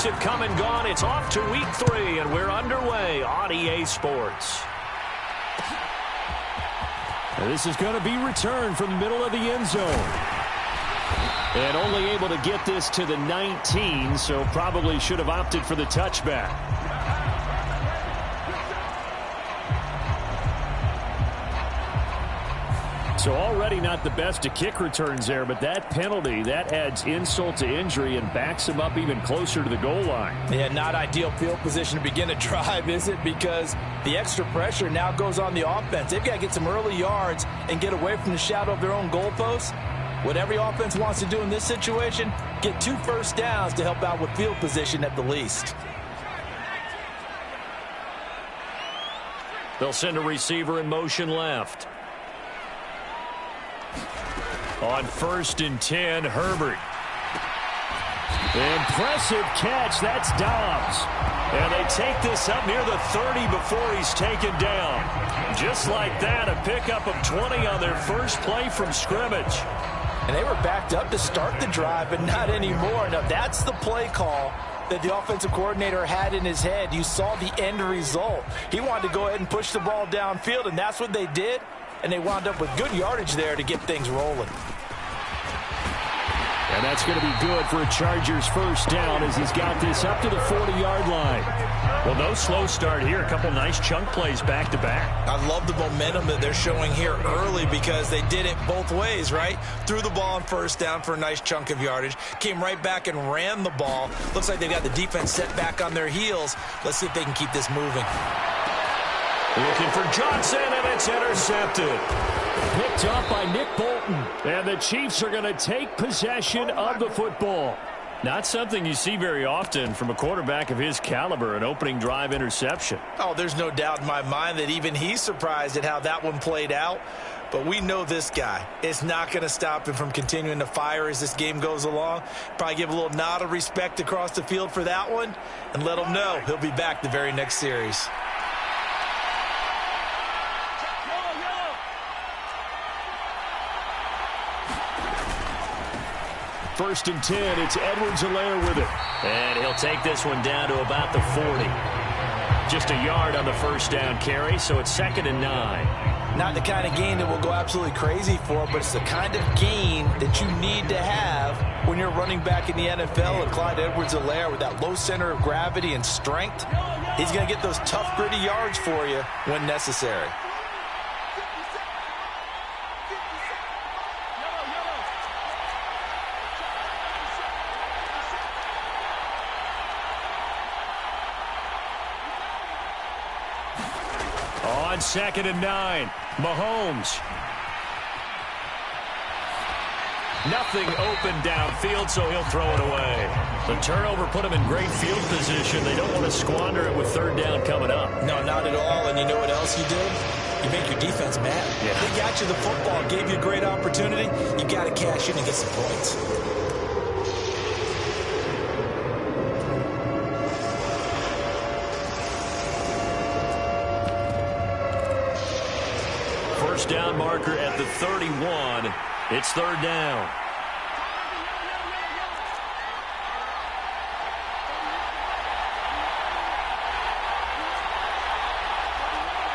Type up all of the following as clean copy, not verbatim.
weeks have come and gone. It's off to week 3, and we're underway on EA Sports. And this is going to be returned from the middle of the end zone. And only able to get this to the 19, so probably should have opted for the touchback. So already not the best to kick returns there, but that penalty, that adds insult to injury and backs him up even closer to the goal line. Yeah, not ideal field position to begin a drive, is it? Because the extra pressure now goes on the offense. They've got to get some early yards and get away from the shadow of their own goalposts. What every offense wants to do in this situation, get 2 first downs to help out with field position at the least. They'll send a receiver in motion left. On 1st and 10, Herbert. Impressive catch. That's Dobbs. And they take this up near the 30 before he's taken down. Just like that, a pickup of 20 on their first play from scrimmage. And they were backed up to start the drive, but not anymore. Now, that's the play call that the offensive coordinator had in his head. You saw the end result. He wanted to go ahead and push the ball downfield, and that's what they did. And they wound up with good yardage there to get things rolling. And that's going to be good for a Chargers first down as he's got this up to the 40-yard line. Well, no slow start here. A couple nice chunk plays back-to-back. I love the momentum that they're showing here early because they did it both ways, right? Threw the ball on first down for a nice chunk of yardage. Came right back and ran the ball. Looks like they've got the defense set back on their heels. Let's see if they can keep this moving. Looking for Johnson, and it's intercepted. Picked up by Nick Bolton. And the Chiefs are going to take possession of the football. Not something you see very often from a quarterback of his caliber, an opening drive interception. Oh, there's no doubt in my mind that even he's surprised at how that one played out. But we know this guy. It's not going to stop him from continuing to fire as this game goes along. Probably give a little nod of respect across the field for that one and let him know he'll be back the very next series. First and 10, it's Edwards-Helaire with it. And he'll take this one down to about the 40. Just a yard on the first down carry, so it's 2nd and 9. Not the kind of gain that we'll go absolutely crazy for, but it's the kind of gain that you need to have when you're running back in the NFL. And Clyde Edwards-Helaire with that low center of gravity and strength, he's going to get those tough, gritty yards for you when necessary. On 2nd and 9, Mahomes. Nothing open downfield, so he'll throw it away. The turnover put him in great field position. They don't want to squander it with 3rd down coming up. No, not at all. And you know what else you did? You make your defense mad. Yeah. They got you the football, gave you a great opportunity. You got to cash in and get some points. First down marker at the 31. It's 3rd down.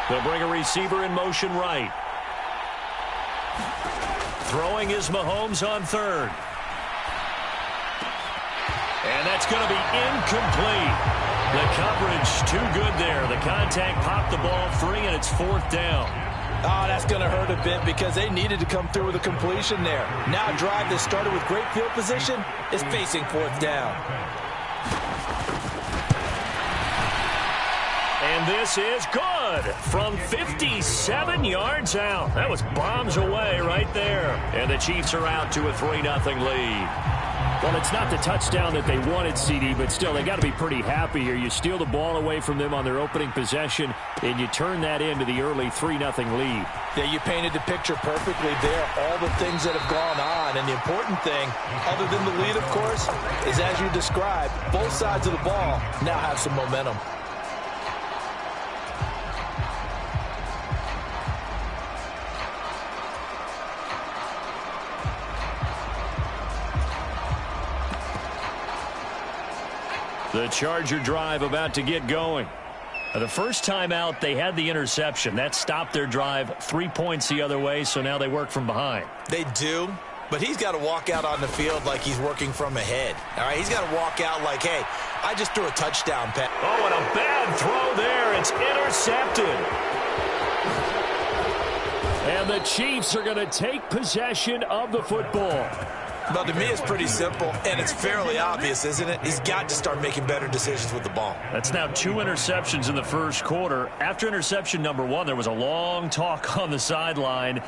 They'll bring a receiver in motion right. Throwing is Mahomes on 3rd. And that's going to be incomplete. The coverage too good there. The contact popped the ball free, and it's 4th down. Oh, that's going to hurt a bit because they needed to come through with a completion there. Now a drive that started with great field position is facing 4th down. And this is good from 57 yards out. That was bombs away right there. And the Chiefs are out to a 3-0 lead. Well, it's not the touchdown that they wanted, CD, but still, they got to be pretty happy here. You steal the ball away from them on their opening possession, and you turn that into the early 3-0 lead. Yeah, you painted the picture perfectly there, all the things that have gone on. And the important thing, other than the lead, of course, is as you described, both sides of the ball now have some momentum. The Charger drive about to get going. The first time out, they had the interception. That stopped their drive 3 points the other way, so now they work from behind. They do, but he's got to walk out on the field like he's working from ahead. All right, he's got to walk out like, hey, I just threw a touchdown pass. Oh, and a bad throw there. It's intercepted. And the Chiefs are going to take possession of the football. Well, to me, it's pretty simple, and it's fairly obvious, isn't it? He's got to start making better decisions with the ball. That's now 2 interceptions in the first quarter. After interception number 1, there was a long talk on the sideline,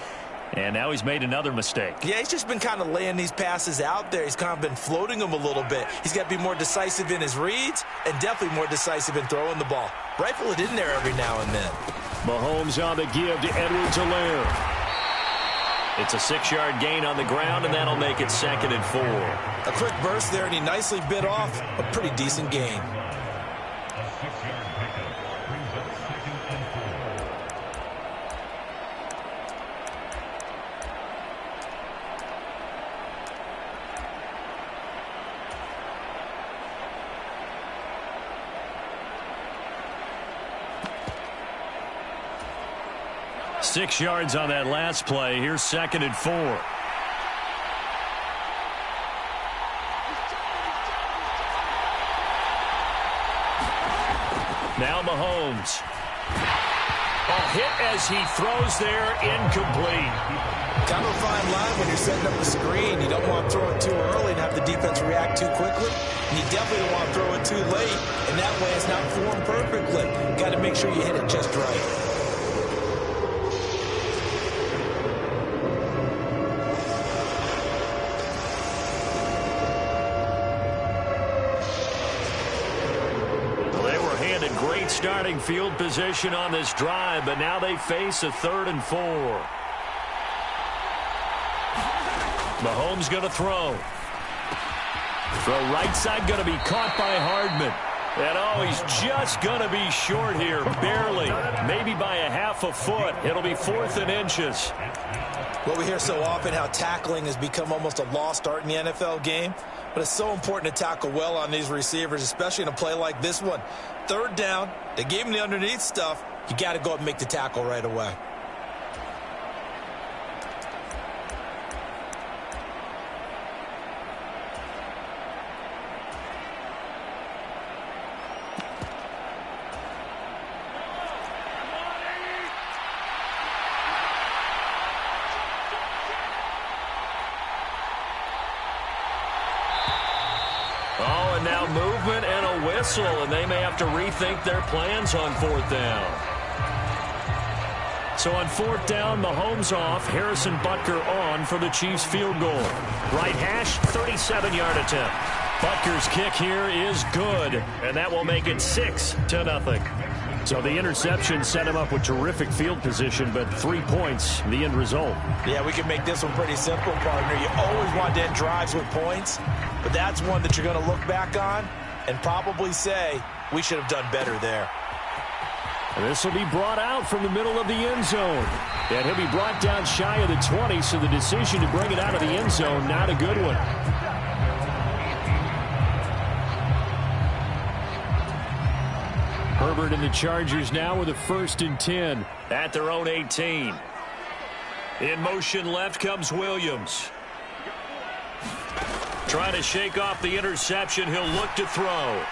and now he's made another mistake. Yeah, he's just been kind of laying these passes out there. He's kind of been floating them a little bit. He's got to be more decisive in his reads and definitely more decisive in throwing the ball. Rifle it in there every now and then. Mahomes on the give to Edwards-Helaire. It's a 6-yard gain on the ground, and that'll make it 2nd and 4. A quick burst there, and he nicely bit off a pretty decent gain. Six yards on that last play. Here's 2nd and 4. Now Mahomes. A hit as he throws there, incomplete. Kind of a fine line when you're setting up a screen. You don't want to throw it too early and have the defense react too quickly. And you definitely don't want to throw it too late, and that way it's not formed perfectly. Got to make sure you hit it just right. Great starting field position on this drive, but now they face a 3rd and 4. Mahomes going to throw. Throw right side going to be caught by Hardman. And oh, he's just going to be short here, barely, maybe by a half a foot. It'll be 4th and inches. Well, we hear so often how tackling has become almost a lost art in the NFL game. But it's so important to tackle well on these receivers, especially in a play like this one. 3rd down, they gave him the underneath stuff. You got to go up and make the tackle right away. Now movement and a whistle, and they may have to rethink their plans on 4th down. So on 4th down, Mahomes off, Harrison Butker on for the Chiefs field goal. Right hash, 37-yard attempt. Butker's kick here is good, and that will make it 6-0. So the interception set him up with terrific field position, but 3 points, the end result. Yeah, we can make this one pretty simple, partner. You always want to end drives with points, but that's one that you're going to look back on and probably say, we should have done better there. And this will be brought out from the middle of the end zone. And he'll be brought down shy of the 20, so the decision to bring it out of the end zone, not a good one. Herbert and the Chargers now with a 1st and 10. At their own 18. In motion left comes Williams. Trying to shake off the interception. He'll look to throw.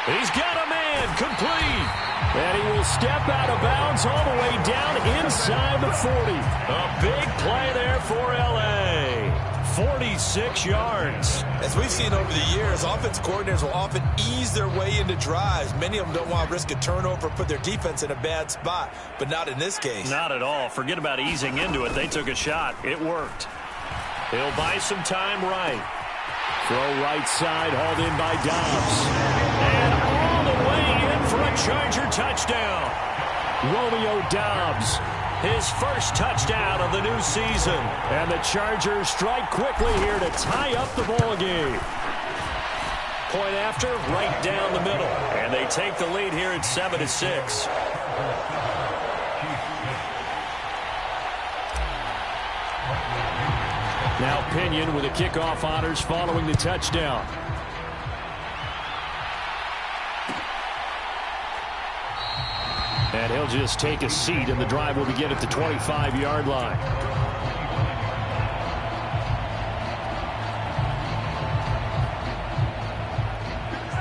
He's got a man, complete. And he will step out of bounds all the way down inside the 40. A big play there for L.A. 46 yards. As we've seen over the years, offense coordinators will often ease their way into drives. Many of them don't want to risk a turnover, put their defense in a bad spot, but not in this case. Not at all. Forget about easing into it. They took a shot. It worked. He'll buy some time right. Throw right side, hauled in by Dobbs. And all the way in for a Charger touchdown. Romeo Dobbs. His first touchdown of the new season. And the Chargers strike quickly here to tie up the ball game. Point after, right down the middle. And they take the lead here at 7-6. Now Pinion with the kickoff honors following the touchdown. And he'll just take a seat, and the drive will begin at the 25-yard line.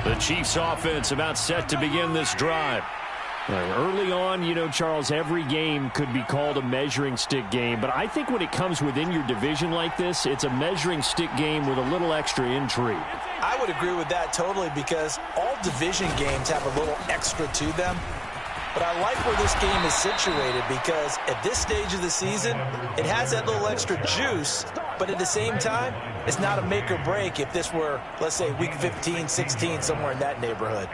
The Chiefs offense about set to begin this drive. Early on, you know, Charles, every game could be called a measuring stick game. But I think when it comes within your division like this, it's a measuring stick game with a little extra intrigue. I would agree with that totally, because all division games have a little extra to them. But I like where this game is situated, because at this stage of the season, it has that little extra juice, but at the same time, it's not a make or break if this were, let's say, week 15, 16, somewhere in that neighborhood.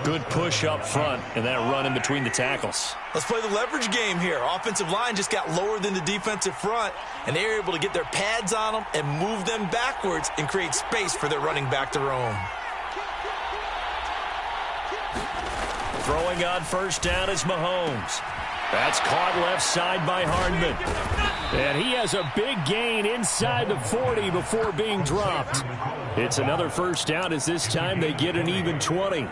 Good push up front and that run in between the tackles. Let's play the leverage game here. Offensive line just got lower than the defensive front, and they were able to get their pads on them and move them backwards and create space for their running back to roam. Throwing on first down is Mahomes. That's caught left side by Hardman. And he has a big gain inside the 40 before being dropped. It's another first down, as this time they get an even 20.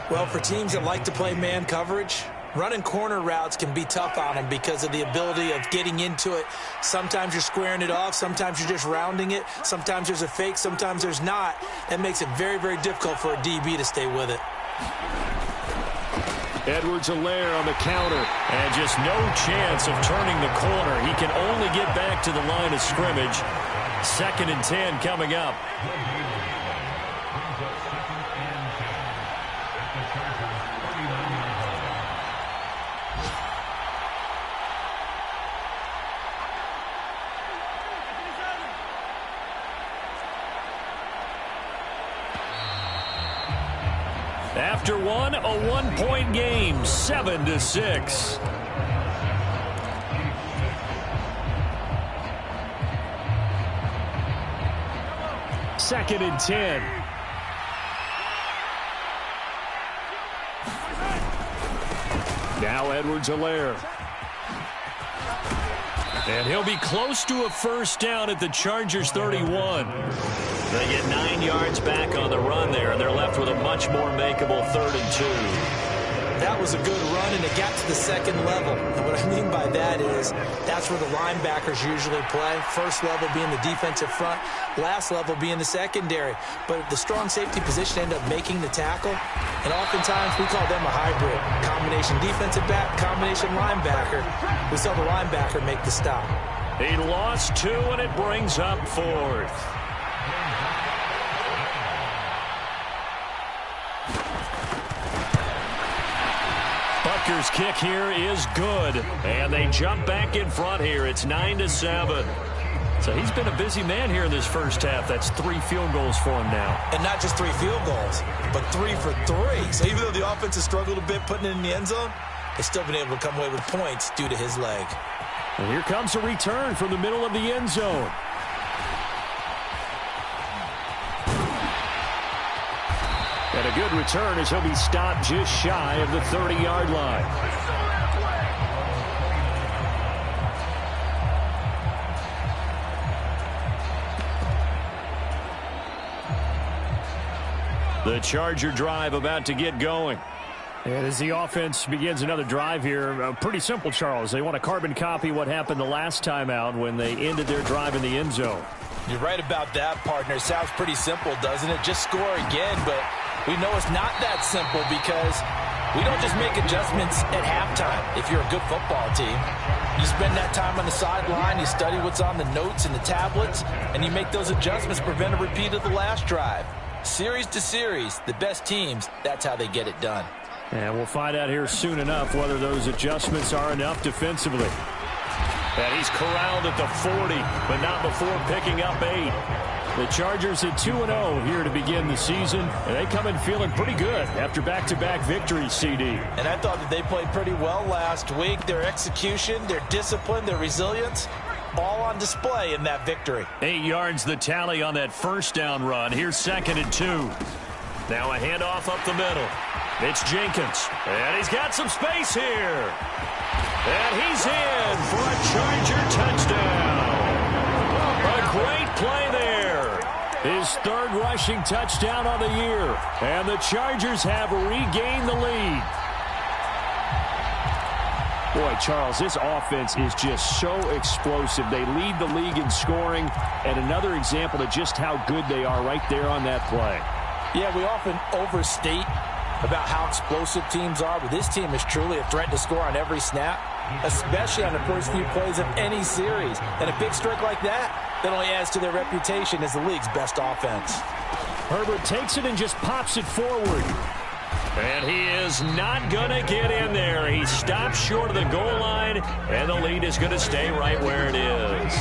Well, for teams that like to play man coverage, running corner routes can be tough on them because of the ability of getting into it. Sometimes you're squaring it off. Sometimes you're just rounding it. Sometimes there's a fake. Sometimes there's not. That makes it very, very difficult for a DB to stay with it. Edwards-Helaire on the counter, and just no chance of turning the corner. He can only get back to the line of scrimmage. 2nd and 10 coming up. After one, a 1-point game, 7-6. Second and 10. Now Edwards-Helaire. And he'll be close to a first down at the Chargers' 31. They get 9 yards back on the run there, and they're left with a much more makeable 3rd and 2. That was a good run, and it got to the second level. And what I mean by that is that's where the linebackers usually play. First level being the defensive front, last level being the secondary. But the strong safety position ended up making the tackle, and oftentimes we call them a hybrid. Combination defensive back, combination linebacker. We saw the linebacker make the stop. He lost 2, and it brings up 4th. Butker's kick here is good, and they jump back in front here. It's 9-7. So he's been a busy man here in this first half. That's 3 field goals for him now. And not just 3 field goals, but 3 for 3. So even though the offense has struggled a bit putting it in the end zone, they've still been able to come away with points due to his leg. And here comes a return from the middle of the end zone. And a good return as he'll be stopped just shy of the 30-yard line. The Charger drive about to get going. And as the offense begins another drive here, pretty simple, Charles. They want to carbon copy what happened the last time out when they ended their drive in the end zone. You're right about that, partner. Sounds pretty simple, doesn't it? Just score again, but we know it's not that simple because we don't just make adjustments at halftime if you're a good football team. You spend that time on the sideline, you study what's on the notes and the tablets, and you make those adjustments to prevent a repeat of the last drive. Series to series, the best teams, that's how they get it done. And we'll find out here soon enough whether those adjustments are enough defensively. And he's corralled at the 40, but not before picking up 8. The Chargers at 2-0 here to begin the season, and they come in feeling pretty good after back-to-back victories, CD. And I thought that they played pretty well last week. Their execution, their discipline, their resilience, all on display in that victory. 8 yards the tally on that first down run. Here's 2nd and 2. Now a handoff up the middle. It's Jenkins, and he's got some space here. And he's in for a Charger touchdown. A great play there. His 3rd rushing touchdown on the year. And the Chargers have regained the lead. Boy, Charles, this offense is just so explosive. They lead the league in scoring, and another example of just how good they are right there on that play. Yeah, we often overstate about how explosive teams are, but this team is truly a threat to score on every snap, especially on the first few plays of any series. And a big streak like that only adds to their reputation as the league's best offense. Herbert takes it and just pops it forward. And he is not going to get in there. He stops short of the goal line, and the lead is going to stay right where it is.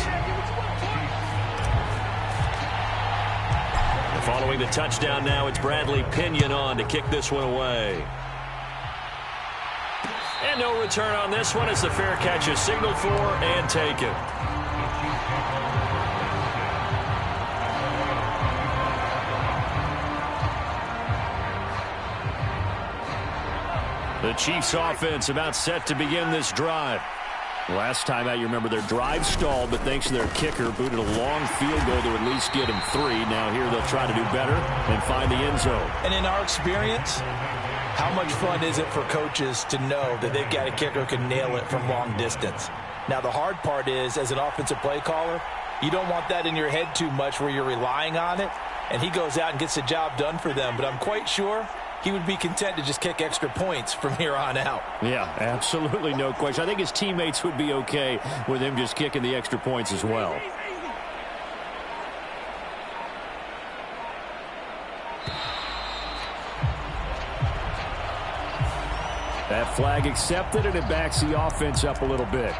And following the touchdown now, it's Bradley Pinion on to kick this one away. And no return on this one as the fair catch is signaled for and taken. The Chiefs offense about set to begin this drive. Last time out, you remember their drive stalled, but thanks to their kicker, booted a long field goal to at least get him 3. Now here they'll try to do better and find the end zone. And in our experience, how much fun is it for coaches to know that they've got a kicker who can nail it from long distance? Now the hard part is, as an offensive play caller, you don't want that in your head too much where you're relying on it, and he goes out and gets the job done for them. But I'm quite sure he would be content to just kick extra points from here on out. Yeah, absolutely no question. I think his teammates would be okay with him just kicking the extra points as well. That flag accepted, and it backs the offense up a little bit.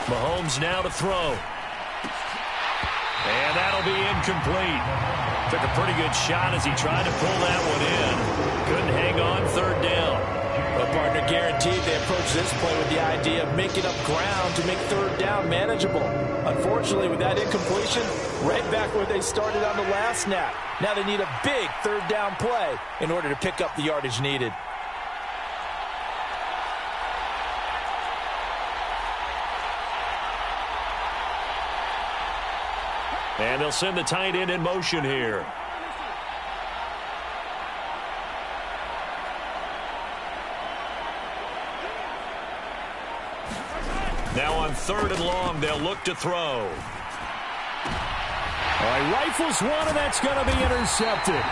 Mahomes now to throw. And that'll be incomplete. Took a pretty good shot as he tried to pull that one in. Couldn't hang on, third down. Well, partner, guaranteed they approach this play with the idea of making up ground to make third down manageable. Unfortunately, with that incompletion, right back where they started on the last snap. Now they need a big third down play in order to pick up the yardage needed. And they'll send the tight end in motion here. Now on 3rd and long, they'll look to throw. All right, rifles one, and that's going to be intercepted.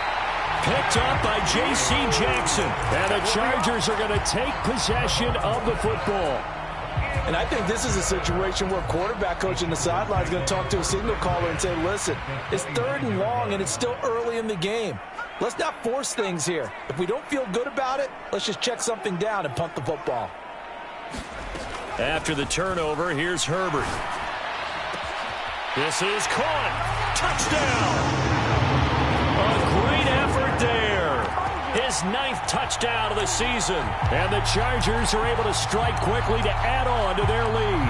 Picked up by J.C. Jackson. And the Chargers are going to take possession of the football. And I think this is a situation where quarterback coach in the sideline is going to talk to a signal caller and say, listen, it's 3rd and long and it's still early in the game. Let's not force things here. If we don't feel good about it, let's just check something down and punt the football. After the turnover, here's Herbert. This is caught. Touchdown. A great effort there. His 9th touchdown of the season. And the Chargers are able to strike quickly to add on to their lead.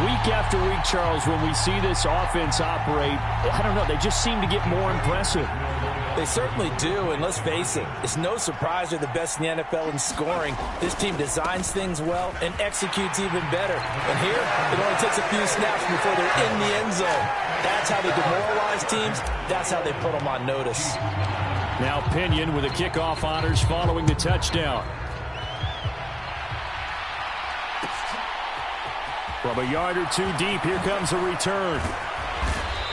Week after week, Charles, when we see this offense operate, I don't know, they just seem to get more impressive. They certainly do, and let's face it, it's no surprise they're the best in the NFL in scoring. This team designs things well and executes even better. And here, it only takes a few snaps before they're in the end zone. That's how they demoralize teams. That's how they put them on notice. Now Pinion with the kickoff honors following the touchdown. From a yard or two deep, here comes a return.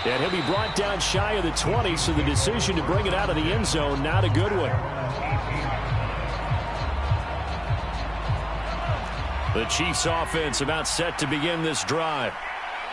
And he'll be brought down shy of the 20, so the decision to bring it out of the end zone, not a good one. The Chiefs offense about set to begin this drive.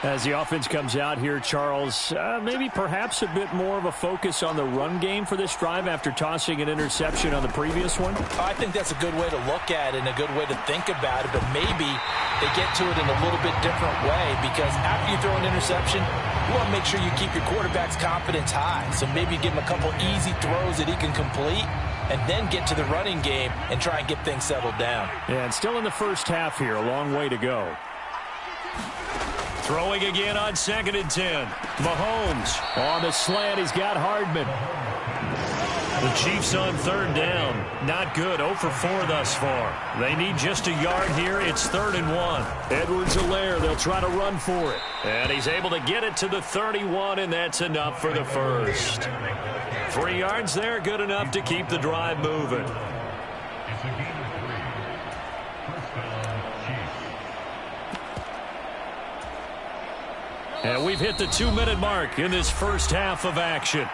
As the offense comes out here, Charles, maybe perhaps a bit more of a focus on the run game for this drive after tossing an interception on the previous one? I think that's a good way to look at it and a good way to think about it, but maybe they get to it in a little bit different way, because after you throw an interception, you want to make sure you keep your quarterback's confidence high. So maybe give him a couple easy throws that he can complete, and then get to the running game and try and get things settled down. Yeah, and still in the first half here, a long way to go. Throwing again on 2nd and 10. Mahomes on the slant. He's got Hardman. The Chiefs on 3rd down. Not good. 0 for 4 thus far. They need just a yard here. It's 3rd and 1. Edwards-Helaire. They'll try to run for it. And he's able to get it to the 31, and that's enough for the first. 3 yards there, good enough to keep the drive moving. And we've hit the 2-minute mark in this first half of action.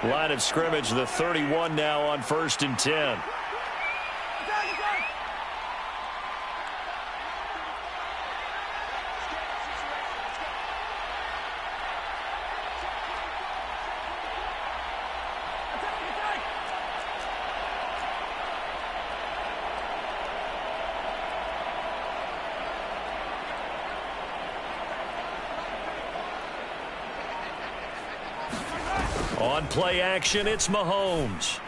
Line of scrimmage, the 31 now on 1st and 10. On play action, it's Mahomes.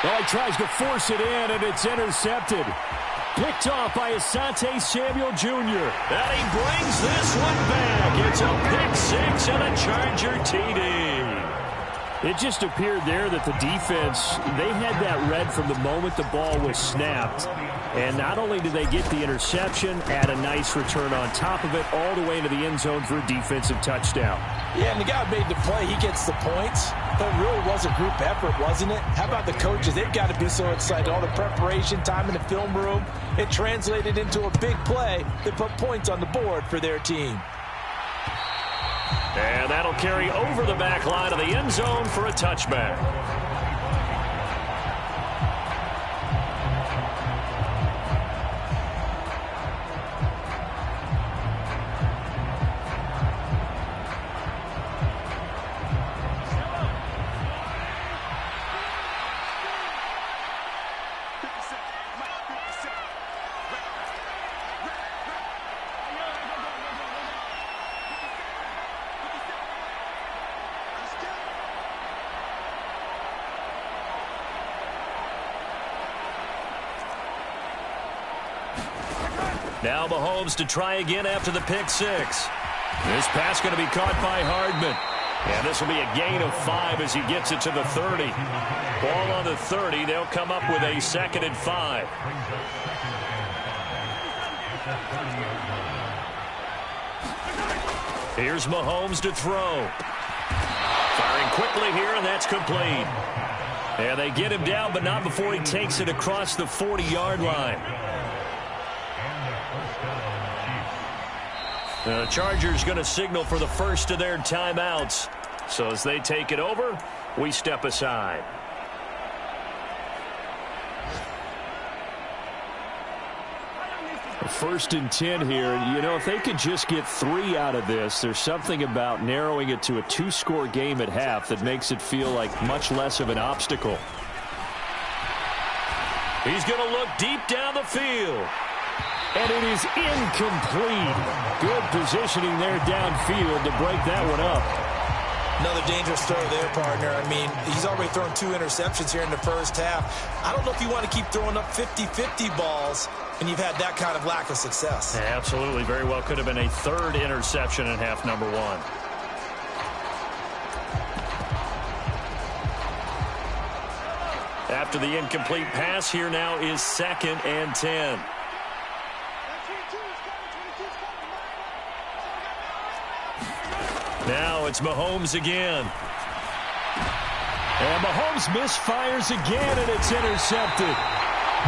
Well, he tries to force it in, and it's intercepted. Picked off by Asante Samuel Jr. And he brings this one back. It's a pick six and a Charger TD. It just appeared there that the defense, they had that read from the moment the ball was snapped. And not only did they get the interception, add a nice return on top of it, all the way into the end zone for a defensive touchdown. Yeah, and the guy made the play. He gets the points. But it really was a group effort, wasn't it? How about the coaches? They've got to be so excited. All the preparation, time in the film room, it translated into a big play that put points on the board for their team. And that'll carry over the back line of the end zone for a touchback. Now Mahomes to try again after the pick six. This pass going to be caught by Hardman. And this will be a gain of 5 as he gets it to the 30. Ball on the 30. They'll come up with a 2nd and 5. Here's Mahomes to throw. Firing quickly here, and that's complete. And they get him down, but not before he takes it across the 40-yard line. The Chargers going to signal for the first of their timeouts. So as they take it over, we step aside. First and 10 here. You know, if they could just get 3 out of this, there's something about narrowing it to a 2-score game at half that makes it feel like much less of an obstacle. He's going to look deep down the field. And it is incomplete. Good positioning there downfield to break that one up. Another dangerous throw there, partner. I mean, he's already thrown 2 interceptions here in the first half. I don't know if you want to keep throwing up 50-50 balls and you've had that kind of lack of success. Yeah, absolutely. Very well could have been a 3rd interception in half number 1. After the incomplete pass, here now is 2nd and 10. Now it's Mahomes again. And Mahomes misfires again, and it's intercepted.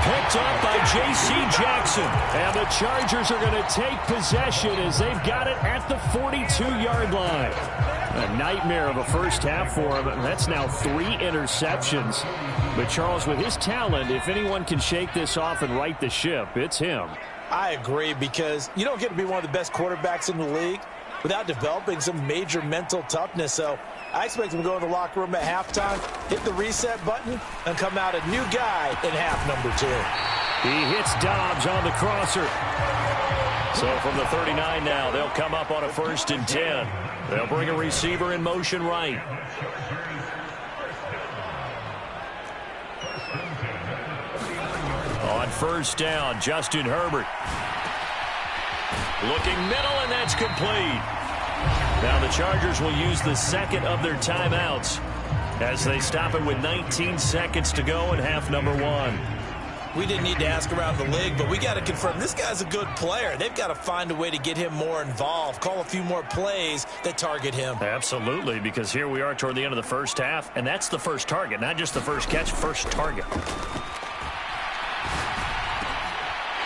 Picked up by J.C. Jackson. And the Chargers are going to take possession as they've got it at the 42-yard line. A nightmare of a first half for him. That's now 3 interceptions. But Charles, with his talent, if anyone can shake this off and right the ship, it's him. I agree, because you don't get to be one of the best quarterbacks in the league without developing some major mental toughness. So I expect him to go in the locker room at halftime, hit the reset button, and come out a new guy in half number 2. He hits Dobbs on the crosser. So from the 39 now, they'll come up on a 1st and 10. They'll bring a receiver in motion right. On 1st down, Justin Herbert. Looking middle, and that's complete. Now the Chargers will use the second of their timeouts as they stop it with 19 seconds to go in half number 1. We didn't need to ask around the league, but we got to confirm this guy's a good player. They've got to find a way to get him more involved, call a few more plays that target him. Absolutely, because here we are toward the end of the first half, and that's the first target, not just the first catch, first target.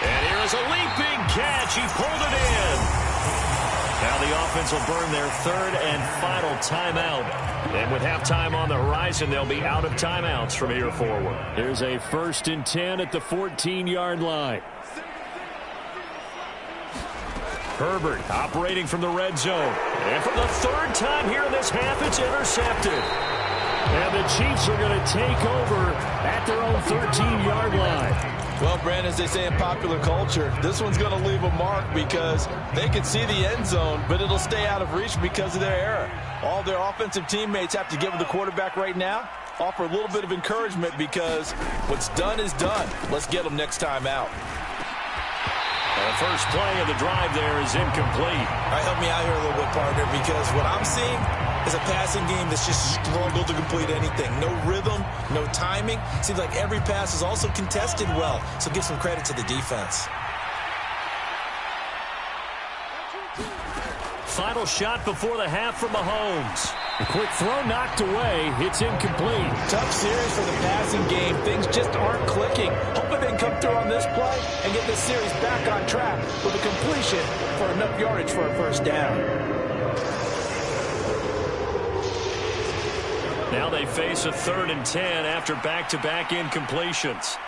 And here is a leaping catch. He pulled it in. Now the offense will burn their 3rd and final timeout. And with halftime on the horizon, they'll be out of timeouts from here forward. There's a 1st and 10 at the 14-yard line. Herbert operating from the red zone. And for the 3rd time here in this half, it's intercepted. And the Chiefs are going to take over at their own 13-yard line. Well, Brandon, as they say in popular culture, this one's going to leave a mark because they can see the end zone, but it'll stay out of reach because of their error. All their offensive teammates have to get with the quarterback right now, offer a little bit of encouragement because what's done is done. Let's get them next time out. The first play of the drive there is incomplete. All right, help me out here a little bit, partner, because what I'm seeing is a passing game that's just struggled to complete anything. No rhythm, no timing. Seems like every pass is also contested well, so give some credit to the defense. Final shot before the half from Mahomes. A quick throw knocked away. It's incomplete. Tough series for the passing game. Things just aren't clicking. Hoping they can come through on this play and get this series back on track with a completion for enough yardage for a 1st down. Now they face a 3rd and 10 after back-to-back incompletions.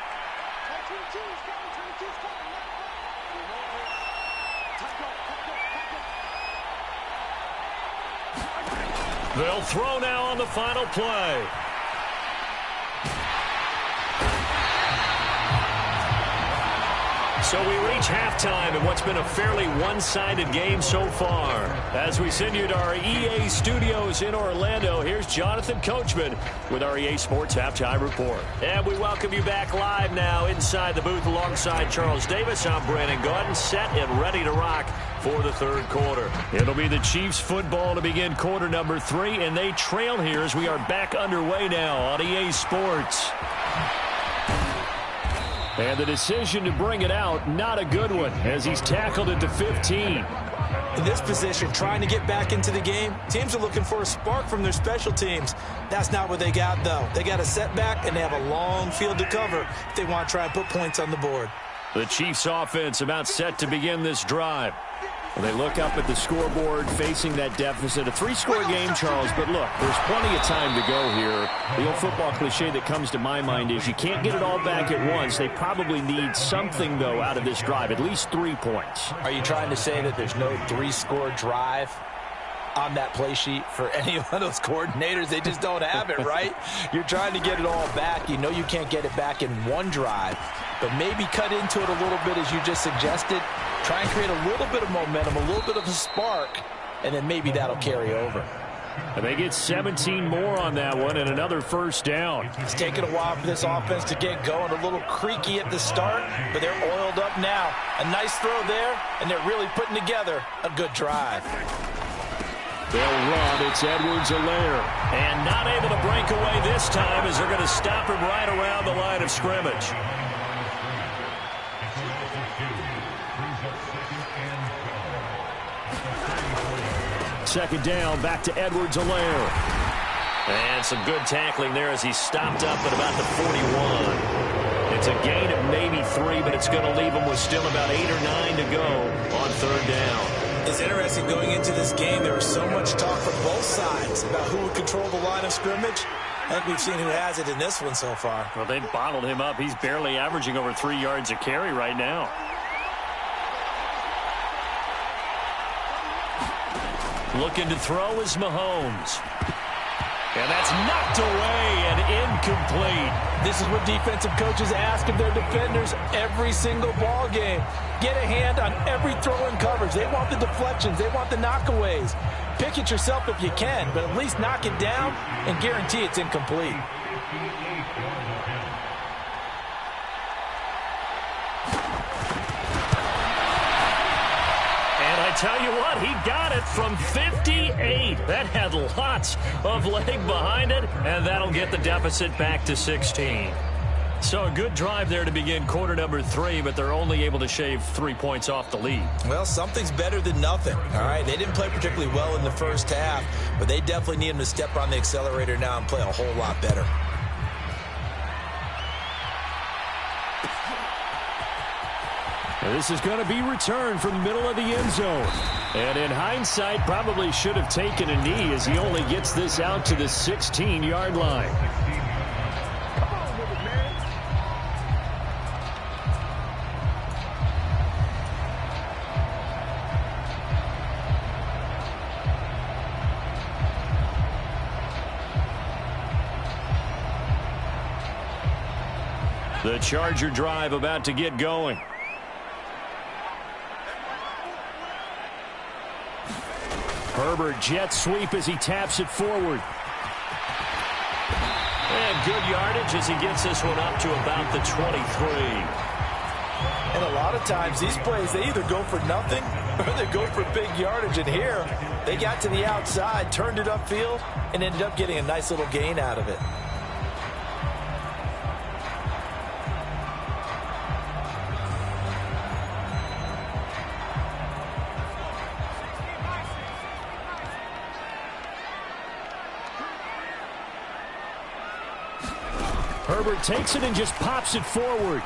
They'll throw now on the final play. So we reach halftime in what's been a fairly one-sided game so far. As we send you to our EA studios in Orlando, here's Jonathan Coachman with our EA Sports Halftime Report. And we welcome you back live now inside the booth alongside Charles Davis. I'm Brandon Gaudin, set and ready to rock for the 3rd quarter. It'll be the Chiefs football to begin quarter number 3, and they trail here as we are back underway now on EA Sports. And the decision to bring it out, not a good one, as he's tackled at the 15. In this position, trying to get back into the game, teams are looking for a spark from their special teams. That's not what they got, though. They got a setback, and they have a long field to cover if they want to try and put points on the board. The Chiefs offense about set to begin this drive. Well, they look up at the scoreboard facing that deficit. A 3-score game, Charles, but look, there's plenty of time to go here. The old football cliche that comes to my mind is you can't get it all back at once. They probably need something, though, out of this drive, at least 3 points. Are you trying to say that there's no 3-score drive on that play sheet for any of those coordinators? They just don't have it, right? You're trying to get it all back. You know you can't get it back in one drive, but maybe cut into it a little bit as you just suggested. Try and create a little bit of momentum, a little bit of a spark, and then maybe that'll carry over. And they get 17 more on that one and another 1st down. It's taken a while for this offense to get going. A little creaky at the start, but they're oiled up now. A nice throw there, and they're really putting together a good drive. They'll run. It's Edwards-Helaire. And not able to break away this time as they're going to stop him right around the line of scrimmage. Second down, back to Edwards-Helaire. And some good tackling there as he stopped up at about the 41. It's a gain of maybe 3, but it's going to leave him with still about 8 or 9 to go on 3rd down. It's interesting going into this game. There was so much talk from both sides about who would control the line of scrimmage. I think we've seen who has it in this one so far. Well, they've bottled him up. He's barely averaging over 3 yards a carry right now. Looking to throw is Mahomes. And that's knocked away and incomplete. This is what defensive coaches ask of their defenders every single ball game. Get a hand on every throw in coverage. They want the deflections. They want the knockaways. Pick it yourself if you can, but at least knock it down and guarantee it's incomplete. Tell you what, he got it from 58. That had lots of leg behind it, and that'll get the deficit back to 16. So a good drive there to begin quarter number 3, but they're only able to shave 3 points off the lead. Well, something's better than nothing, all right? They didn't play particularly well in the first half, but they definitely need them to step on the accelerator now and play a whole lot better. This is going to be returned from the middle of the end zone. And in hindsight, probably should have taken a knee as he only gets this out to the 16-yard line. The Charger drive about to get going. Herbert jet sweep as he taps it forward. And good yardage as he gets this one up to about the 23. And a lot of times these plays, they either go for nothing or they go for big yardage. And here, they got to the outside, turned it upfield, and ended up getting a nice little gain out of it. Herbert takes it and just pops it forward.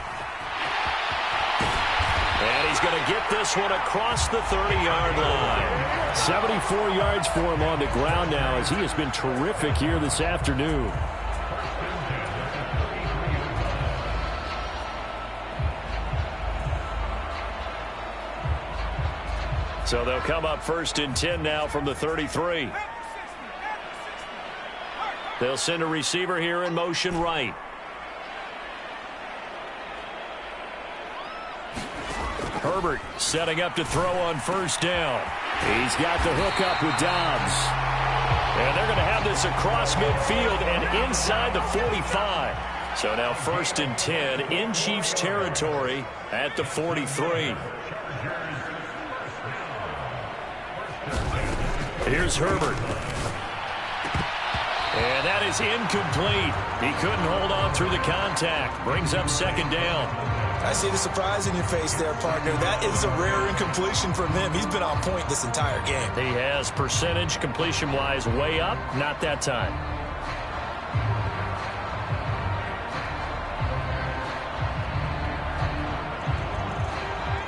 And he's going to get this one across the 30-yard line. 74 yards for him on the ground now as he has been terrific here this afternoon. So they'll come up 1st and 10 now from the 33. They'll send a receiver here in motion right. Herbert setting up to throw on 1st down. He's got the hook up with Dobbs. And they're going to have this across midfield and inside the 45. So now 1st and 10 in Chiefs territory at the 43. Here's Herbert. And that is incomplete. He couldn't hold on through the contact. Brings up 2nd down. I see the surprise in your face there, partner. That is a rare incompletion from him. He's been on point this entire game. He has percentage completion-wise way up. Not that time.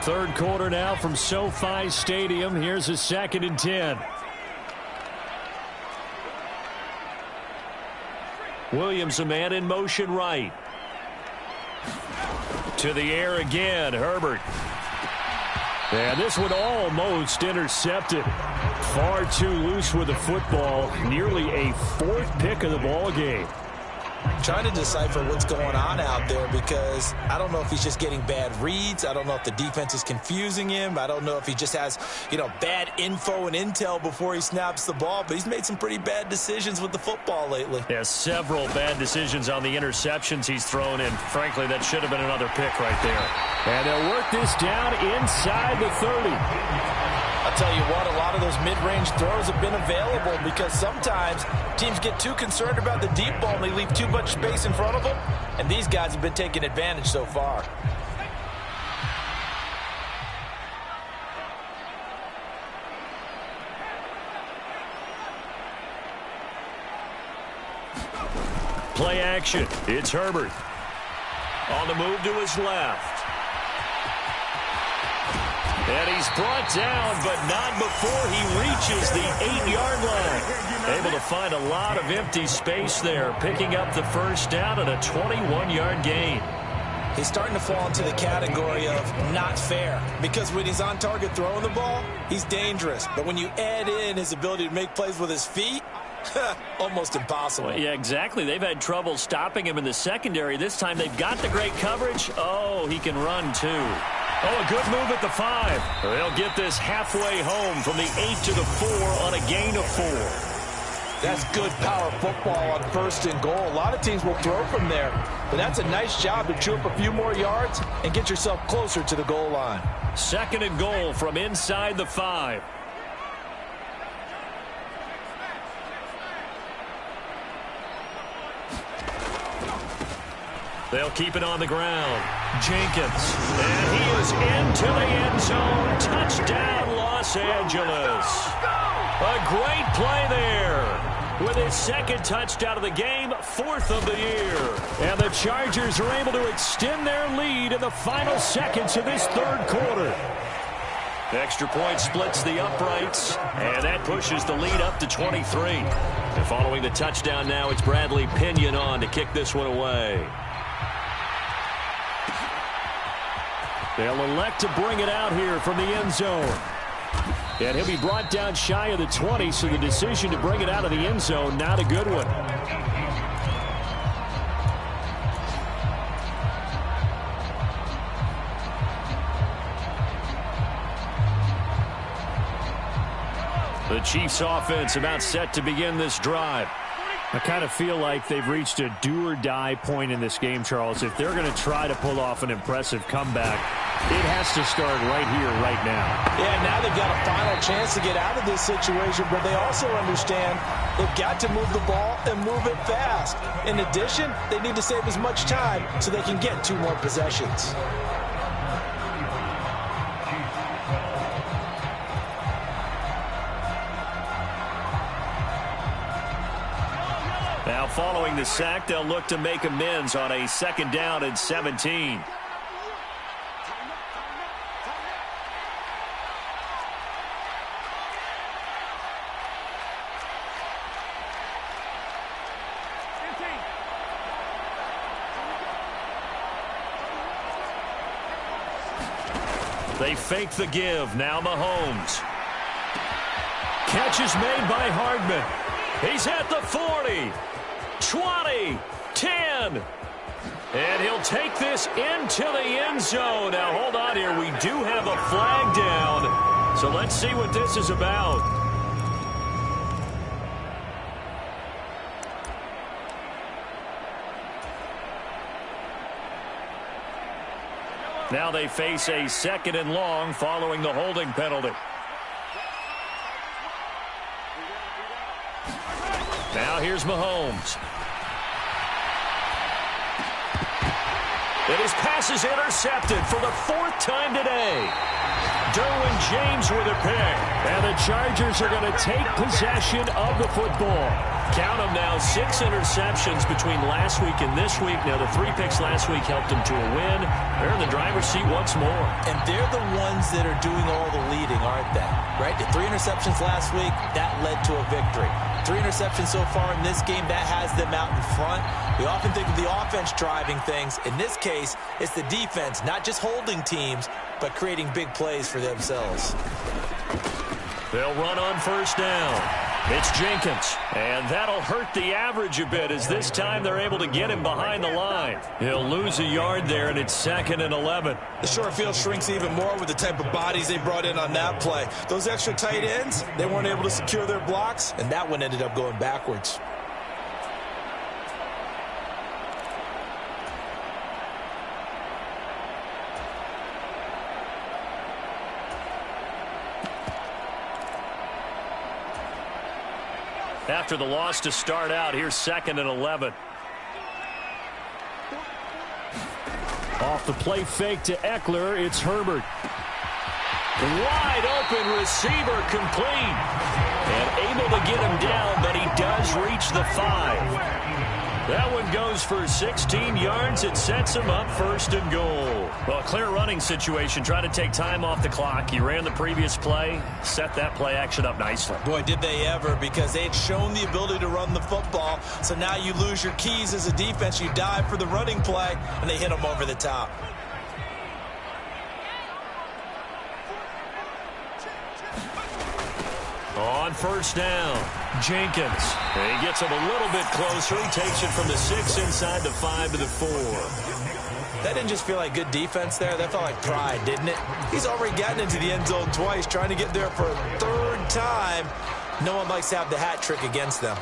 Third quarter now from SoFi Stadium. Here's a 2nd and 10. Williams, a man in motion right. To the air again, Herbert. And this one almost intercepted. Far too loose with the football. Nearly a 4th pick of the ball game. Trying to decipher what's going on out there because I don't know if he's just getting bad reads. I don't know if the defense is confusing him. I don't know if he just has, bad info and intel before he snaps the ball. But he's made some pretty bad decisions with the football lately. Yeah, several bad decisions on the interceptions he's thrown in. Frankly, that should have been another pick right there. And they'll work this down inside the 30. I'll tell you what, a lot of those mid-range throws have been available because sometimes teams get too concerned about the deep ball and they leave too much space in front of them, and these guys have been taking advantage so far. Play action. It's Herbert. On the move to his left. And he's brought down, but not before he reaches the 8-yard line. Able to find a lot of empty space there, picking up the 1st down and a 21-yard gain. He's starting to fall into the category of not fair because when he's on target throwing the ball, he's dangerous. But when you add in his ability to make plays with his feet, Almost impossible. Well, yeah, exactly. They've had trouble stopping him in the secondary. This time they've got the great coverage. Oh, he can run, too. Oh, a good move at the 5. They'll get this halfway home from the 8 to the 4 on a gain of 4. That's good power football on 1st and goal. A lot of teams will throw from there, but that's a nice job to chew up a few more yards and get yourself closer to the goal line. 2nd and goal from inside the 5. They'll keep it on the ground. Jenkins. And he is into the end zone. Touchdown, Los Angeles. A great play there. With his 2nd touchdown of the game, 4th of the year. And the Chargers are able to extend their lead in the final seconds of this 3rd quarter. The extra point splits the uprights, and that pushes the lead up to 23. And following the touchdown now, it's Bradley Pinion on to kick this one away. They'll elect to bring it out here from the end zone. And he'll be brought down shy of the 20, so the decision to bring it out of the end zone, not a good one. The Chiefs offense about set to begin this drive. I kind of feel like they've reached a do-or-die point in this game, Charles. If they're going to try to pull off an impressive comeback, it has to start right here, right now. Yeah, now they've got a final chance to get out of this situation, but they also understand they've got to move the ball and move it fast. In addition, they need to save as much time so they can get 2 more possessions. Now following the sack, they'll look to make amends on a 2nd down and 17. They fake the give. Now Mahomes. Catch is made by Hardman. He's at the 40. 20, 10, and he'll take this into the end zone. Now, hold on here. We do have a flag down, so let's see what this is about. Now they face a 2nd and long following the holding penalty. Now here's Mahomes. And his pass is intercepted for the 4th time today. Derwin James with a pick. And the Chargers are going to take possession of the football. Count them now, 6 interceptions between last week and this week. Now, the 3 picks last week helped them to a win. They're in the driver's seat once more. And they're the ones that are doing all the leading, aren't they? Right? The 3 interceptions last week, that led to a victory. 3 interceptions so far in this game, that has them out in front. We often think of the offense driving things. In this case, it's the defense, not just holding teams, but creating big plays for themselves. They'll run on 1st down. It's Jenkins, and that'll hurt the average a bit as this time they're able to get him behind the line. He'll lose a yard there, and it's 2nd and 11. The short field shrinks even more with the type of bodies they brought in on that play. Those extra tight ends, they weren't able to secure their blocks, and that one ended up going backwards. After the loss to start out, here's 2nd and 11. Off the play fake to Eckler, it's Herbert. Wide open receiver complete. And able to get him down, but he does reach the 5. That one goes for 16 yards. It sets him up 1st and goal. Well, a clear running situation. Try to take time off the clock. He ran the previous play, set that play action up nicely. Boy, did they ever, because they had shown the ability to run the football. So now you lose your keys as a defense. You dive for the running play, and they hit them over the top. On first down, Jenkins. And he gets him a little bit closer. He takes it from the 6 inside the 5 to the 4. That didn't just feel like good defense there. That felt like pride, didn't it? He's already gotten into the end zone twice, trying to get there for a third time. No one likes to have the hat trick against them.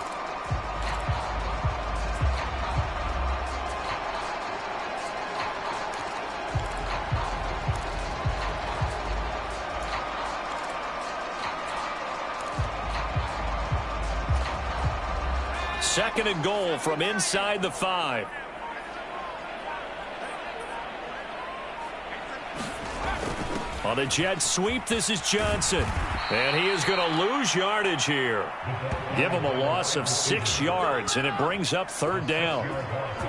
Second and goal from inside the 5. On a jet sweep, this is Johnson. And he is going to lose yardage here. Give him a loss of 6 yards, and it brings up third down.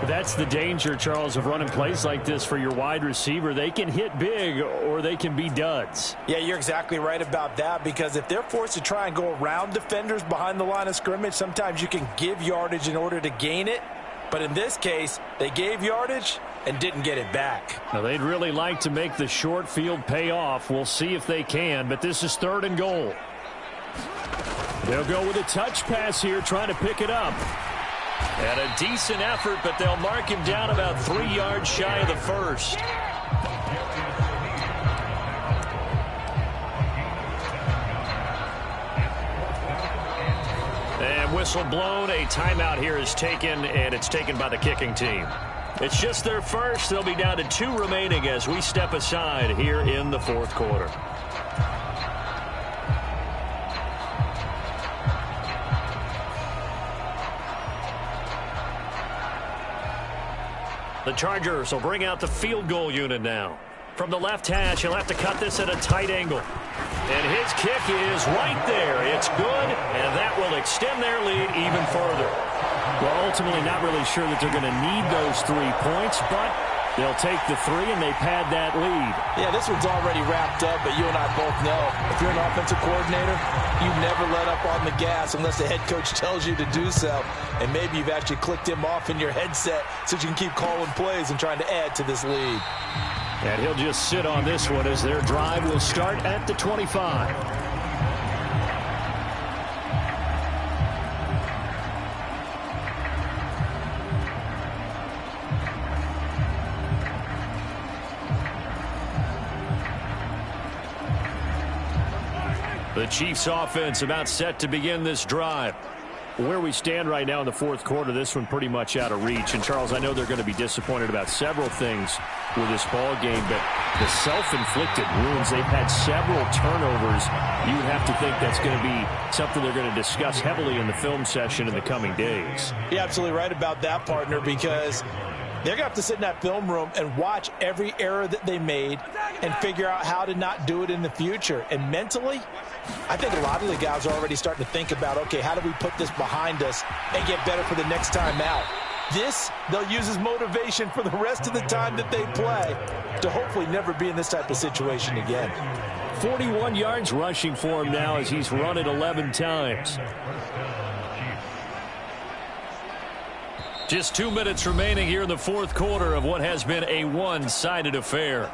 That's the danger, Charles, of running plays like this for your wide receiver. They can hit big or they can be duds. Yeah, you're exactly right about that, because if they're forced to try and go around defenders behind the line of scrimmage, sometimes you can give yardage in order to gain it. But in this case, they gave yardage and didn't get it back. Now, they'd really like to make the short field pay off. We'll see if they can, but this is third and goal. They'll go with a touch pass here, trying to pick it up. And a decent effort, but they'll mark him down about 3 yards shy of the first. And whistle blown. A timeout here is taken, and it's taken by the kicking team. It's just their first. They'll be down to 2 remaining as we step aside here in the fourth quarter. The Chargers will bring out the field goal unit now. From the left hash, he'll have to cut this at a tight angle. And his kick is right there. It's good, and that will extend their lead even further. Well, ultimately not really sure that they're going to need those 3 points, but they'll take the 3 and they pad that lead. Yeah, this one's already wrapped up, but you and I both know if you're an offensive coordinator, you never let up on the gas unless the head coach tells you to do so. And maybe you've actually clicked him off in your headset so you can keep calling plays and trying to add to this lead. And he'll just sit on this one as their drive will start at the 25. The Chiefs offense about set to begin this drive. Where we stand right now in the fourth quarter, this one pretty much out of reach. And, Charles, I know they're going to be disappointed about several things with this ball game, but the self-inflicted wounds, they've had several turnovers. You would have to think that's going to be something they're going to discuss heavily in the film session in the coming days. You're absolutely right about that, partner, because they're going to have to sit in that film room and watch every error that they made and figure out how to not do it in the future. And mentally, I think a lot of the guys are already starting to think about, okay, how do we put this behind us and get better for the next time out? This, they'll use as motivation for the rest of the time that they play to hopefully never be in this type of situation again. 41 yards rushing for him now as he's run it 11 times. Just 2 minutes remaining here in the fourth quarter of what has been a one-sided affair.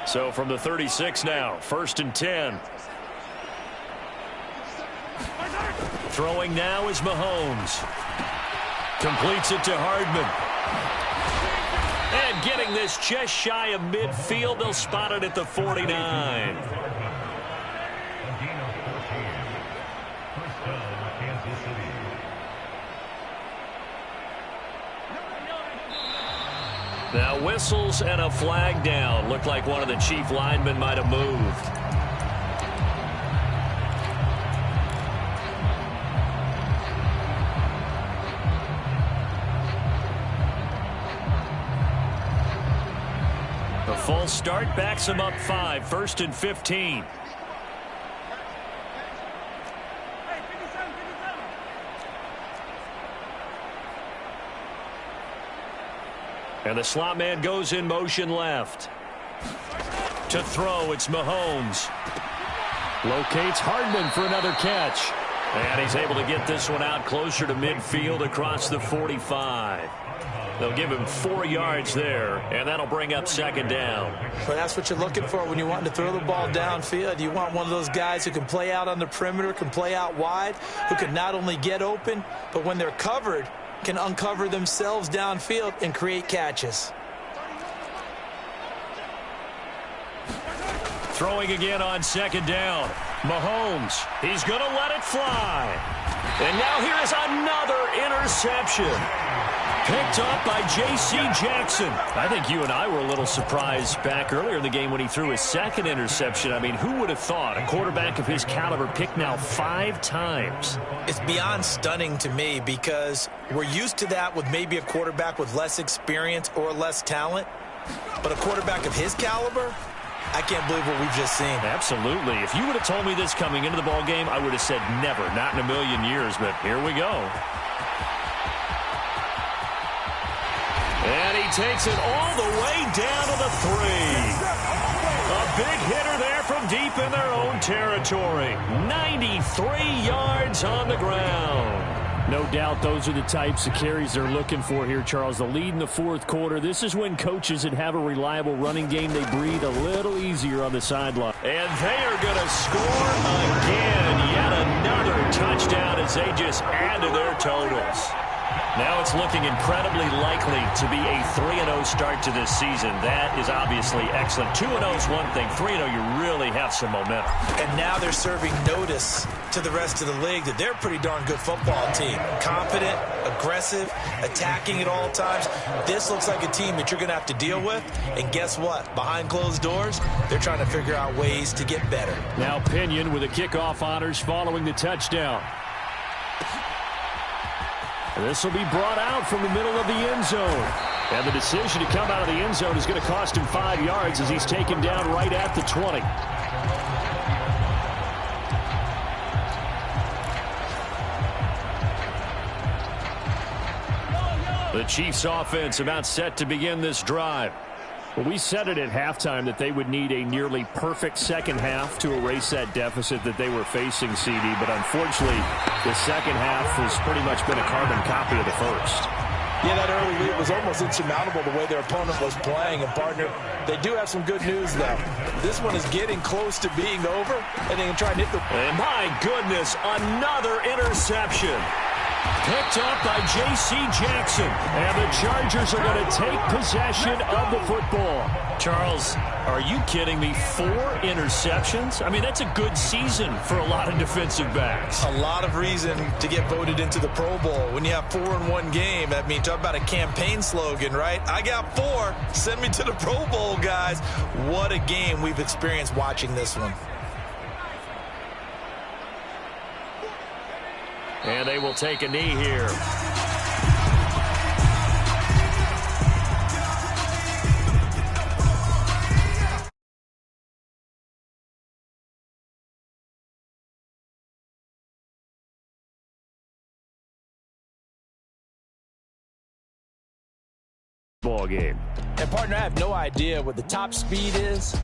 So from the 36 now, 1st and 10. Throwing now is Mahomes. Completes it to Hardman. And getting this just shy of midfield, they'll spot it at the 49. Now whistles and a flag down. Looked like one of the Chief linemen might have moved. The false start backs him up 5, 1st and 15. And the slot man goes in motion left. To throw, it's Mahomes. Locates Hardman for another catch. And he's able to get this one out closer to midfield across the 45. They'll give him 4 yards there, and that'll bring up second down. Well, that's what you're looking for when you want to throw the ball downfield. You want one of those guys who can play out on the perimeter, can play out wide, who can not only get open, but when they're covered, can uncover themselves downfield and create catches. Throwing again on second down. Mahomes, he's going to let it fly. And now here is another interception. Picked up by J.C. Jackson. I think you and I were a little surprised back earlier in the game when he threw his second interception. I mean, who would have thought a quarterback of his caliber picked now 5 times? It's beyond stunning to me because we're used to that with maybe a quarterback with less experience or less talent. But a quarterback of his caliber, I can't believe what we've just seen. Absolutely. If you would have told me this coming into the ball game, I would have said never, not in a million years. But here we go. And he takes it all the way down to the 3. A big hitter there from deep in their own territory. 93 yards on the ground. No doubt those are the types of carries they're looking for here, Charles. The lead in the fourth quarter. This is when coaches that have a reliable running game, they breathe a little easier on the sideline. And they are going to score again. Yet another touchdown as they just add to their totals. Now it's looking incredibly likely to be a 3-0 start to this season. That is obviously excellent. 2-0 is one thing. 3-0, you really have some momentum. And now they're serving notice to the rest of the league that they're a pretty darn good football team. Confident, aggressive, attacking at all times. This looks like a team that you're going to have to deal with. And guess what? Behind closed doors, they're trying to figure out ways to get better. Now Pinion with the kickoff honors following the touchdown. This will be brought out from the middle of the end zone. And the decision to come out of the end zone is going to cost him 5 yards as he's taken down right at the 20. The Chiefs offense about set to begin this drive. Well, we said it at halftime that they would need a nearly perfect second half to erase that deficit that they were facing, CD. But unfortunately, the second half has pretty much been a carbon copy of the first. Yeah, that early lead was almost insurmountable the way their opponent was playing. And, partner, they do have some good news, though. This one is getting close to being over, and they can try and hit the... And my goodness, another interception. Picked up by J.C. Jackson. And the Chargers are going to take possession of the football. Charles, are you kidding me? 4 interceptions? I mean, that's a good season for a lot of defensive backs. A lot of reason to get voted into the Pro Bowl. When you have 4 in one game, I mean, talk about a campaign slogan, right? I got 4. Send me to the Pro Bowl, guys. What a game we've experienced watching this one. And they will take a knee here. Ball game. And, partner, I have no idea what the top speed is.